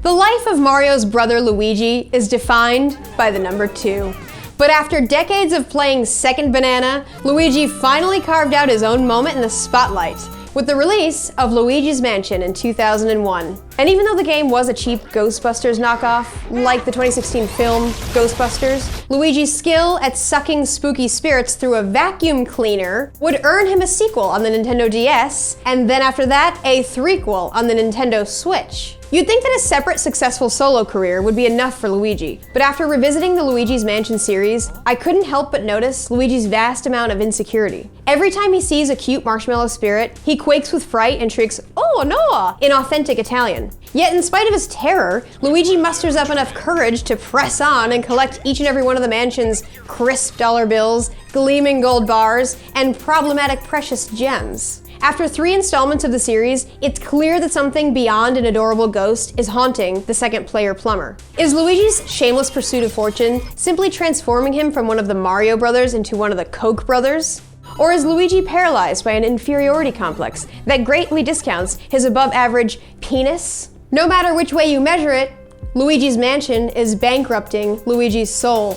The life of Mario's brother Luigi is defined by the number 2. But after decades of playing second banana, Luigi finally carved out his own moment in the spotlight with the release of Luigi's Mansion in 2001. And even though the game was a cheap Ghostbusters knockoff, like the 2016 film Ghostbusters, Luigi's skill at sucking spooky spirits through a vacuum cleaner would earn him a sequel on the Nintendo DS, and then after that, a threequel on the Nintendo Switch. You'd think that a separate successful solo career would be enough for Luigi, but after revisiting the Luigi's Mansion series, I couldn't help but notice Luigi's vast amount of insecurity. Every time he sees a cute marshmallow spirit, he quakes with fright and shrieks, "Oh no!" in authentic Italian. Yet in spite of his terror, Luigi musters up enough courage to press on and collect each and every one of the mansion's crisp dollar bills, gleaming gold bars, and problematic precious gems. After 3 installments of the series, it's clear that something beyond an adorable ghost is haunting the second player plumber. Is Luigi's shameless pursuit of fortune simply transforming him from one of the Mario brothers into one of the Koch brothers? Or is Luigi paralyzed by an inferiority complex that greatly discounts his above-average penis? No matter which way you measure it, Luigi's Mansion is bankrupting Luigi's soul.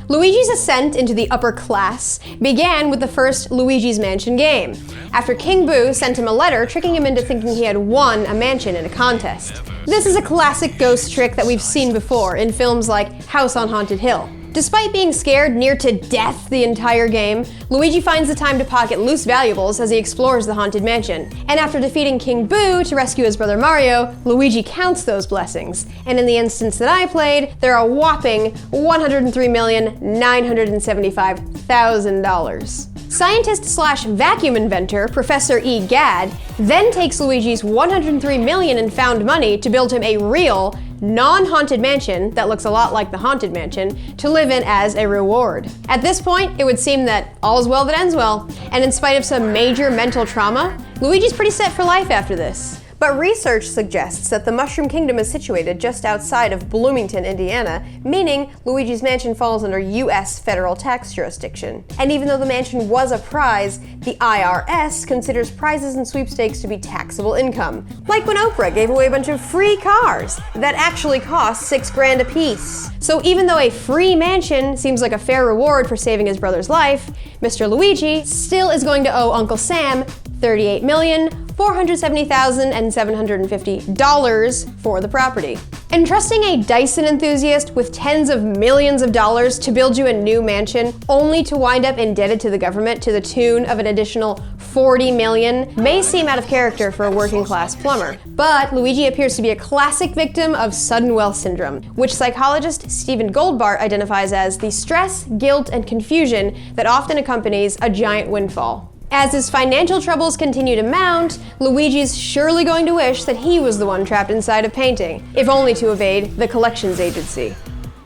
Luigi's ascent into the upper class began with the first Luigi's Mansion game, after King Boo sent him a letter tricking him into thinking he had won a mansion in a contest. This is a classic ghost trick that we've seen before in films like House on Haunted Hill. Despite being scared near to death the entire game, Luigi finds the time to pocket loose valuables as he explores the haunted mansion. And after defeating King Boo to rescue his brother Mario, Luigi counts those blessings. And in the instance that I played, they're a whopping $103,975,000. Scientist/vacuum inventor Professor E. Gadd then takes Luigi's $103 million in found money to build him a real, non-haunted mansion that looks a lot like the Haunted Mansion to live in as a reward. At this point, it would seem that all's well that ends well, and in spite of some major mental trauma, Luigi's pretty set for life after this. But research suggests that the Mushroom Kingdom is situated just outside of Bloomington, Indiana, meaning Luigi's Mansion falls under US federal tax jurisdiction. And even though the mansion was a prize, the IRS considers prizes and sweepstakes to be taxable income. Like when Oprah gave away a bunch of free cars that actually cost $6 grand a piece. So even though a free mansion seems like a fair reward for saving his brother's life, Mr. Luigi still is going to owe Uncle Sam $38,470,750 for the property. Entrusting a Dyson enthusiast with tens of millions of dollars to build you a new mansion, only to wind up indebted to the government to the tune of an additional $40 million, may seem out of character for a working-class plumber. But Luigi appears to be a classic victim of sudden wealth syndrome, which psychologist Stephen Goldbart identifies as the stress, guilt, and confusion that often accompanies a giant windfall. As his financial troubles continue to mount, Luigi's surely going to wish that he was the one trapped inside a painting, if only to evade the collections agency.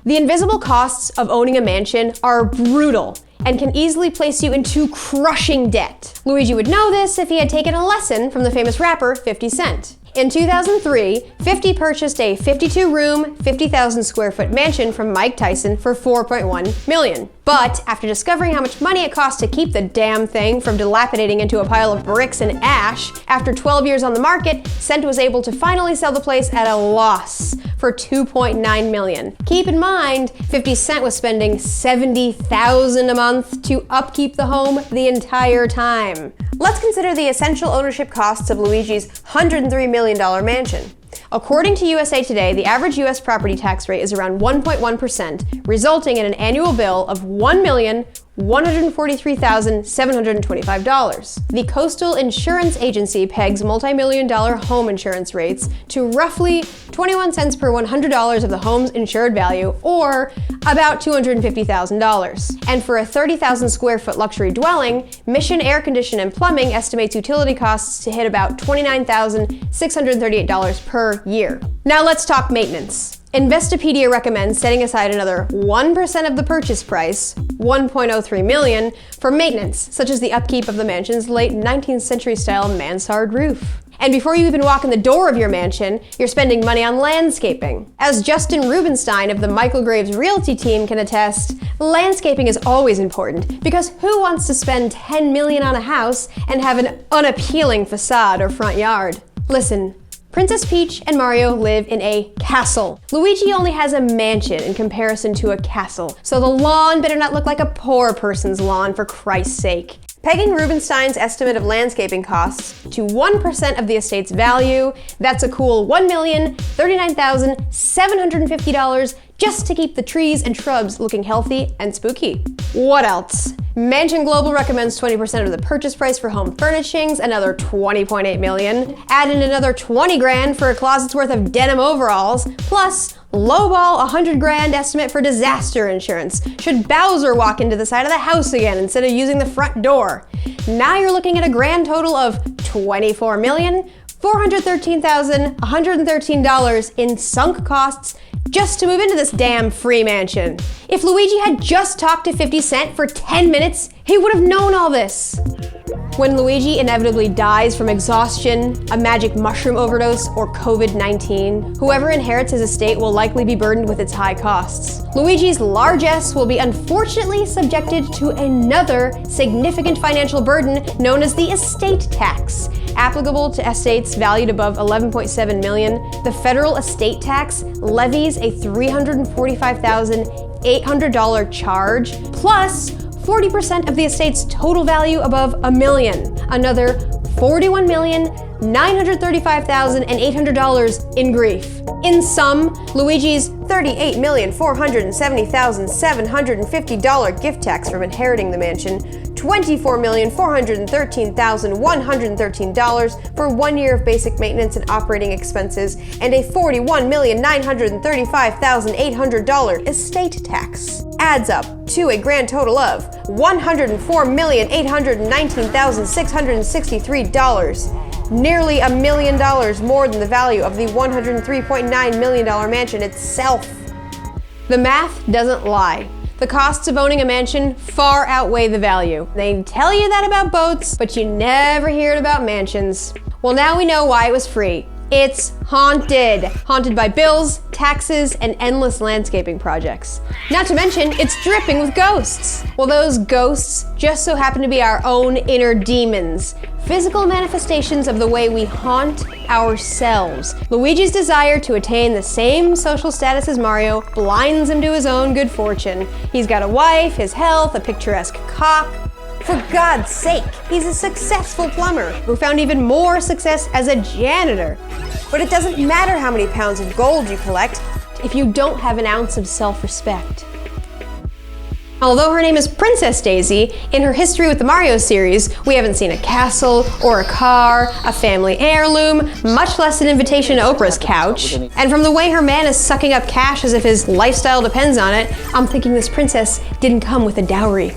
The invisible costs of owning a mansion are brutal and can easily place you into crushing debt. Luigi would know this if he had taken a lesson from the famous rapper 50 Cent. In 2003, 50 purchased a 52-room, 50,000 square foot mansion from Mike Tyson for $4.1 million. But after discovering how much money it cost to keep the damn thing from dilapidating into a pile of bricks and ash, after 12 years on the market, Cent was able to finally sell the place at a loss for $2.9 million. Keep in mind, 50 Cent was spending $70,000 a month to upkeep the home the entire time. Let's consider the essential ownership costs of Luigi's $103 million mansion. According to USA Today, the average US property tax rate is around 1.1%, resulting in an annual bill of $1,143,725. The Coastal Insurance Agency pegs multi-million-dollar home insurance rates to roughly 21 cents per $100 of the home's insured value, or about $250,000. And for a 30,000 square foot luxury dwelling, Mission Air Condition and Plumbing estimates utility costs to hit about $29,638 per year. Now let's talk maintenance. Investopedia recommends setting aside another 1% of the purchase price, $1.03 million, for maintenance, such as the upkeep of the mansion's late 19th century style mansard roof. And before you even walk in the door of your mansion, you're spending money on landscaping. As Justin Rubenstein of the Michael Graves Realty team can attest, landscaping is always important, because who wants to spend $10 million on a house and have an unappealing facade or front yard? Listen, Princess Peach and Mario live in a castle. Luigi only has a mansion in comparison to a castle, so the lawn better not look like a poor person's lawn, for Christ's sake. Pegging Rubenstein's estimate of landscaping costs to 1% of the estate's value, that's a cool $1,039,750 just to keep the trees and shrubs looking healthy and spooky. What else? Mansion Global recommends 20% of the purchase price for home furnishings, another $20.8 million. Add in another 20 grand for a closet's worth of denim overalls, plus lowball 100 grand estimate for disaster insurance should Bowser walk into the side of the house again instead of using the front door. Now you're looking at a grand total of $24,413,113 in sunk costs just to move into this damn free mansion. If Luigi had just talked to 50 Cent for 10 minutes, he would have known all this. When Luigi inevitably dies from exhaustion, a magic mushroom overdose, or COVID-19, whoever inherits his estate will likely be burdened with its high costs. Luigi's largesse will be unfortunately subjected to another significant financial burden known as the estate tax. Applicable to estates valued above $11.7 million, the federal estate tax levies a $345,800 charge, plus 40% of the estate's total value above $1 million, another $41,935,800 in grief. In sum, Luigi's $38,470,750 gift tax from inheriting the mansion, $24,413,113 for 1 year of basic maintenance and operating expenses, and a $41,935,800 estate tax adds up to a grand total of $104,819,663. Nearly $1 million more than the value of the $103.9 million mansion itself. The math doesn't lie. The costs of owning a mansion far outweigh the value. They tell you that about boats, but you never hear it about mansions. Well, now we know why it was free. It's haunted. Haunted by bills, taxes, and endless landscaping projects. Not to mention, it's dripping with ghosts. Well, those ghosts just so happen to be our own inner demons. Physical manifestations of the way we haunt ourselves. Luigi's desire to attain the same social status as Mario blinds him to his own good fortune. He's got a wife, his health, a picturesque cock. For God's sake, he's a successful plumber who found even more success as a janitor. But it doesn't matter how many pounds of gold you collect if you don't have an ounce of self-respect. Although her name is Princess Daisy, in her history with the Mario series, we haven't seen a castle, or a car, a family heirloom, much less an invitation to Oprah's couch. And from the way her man is sucking up cash as if his lifestyle depends on it, I'm thinking this princess didn't come with a dowry.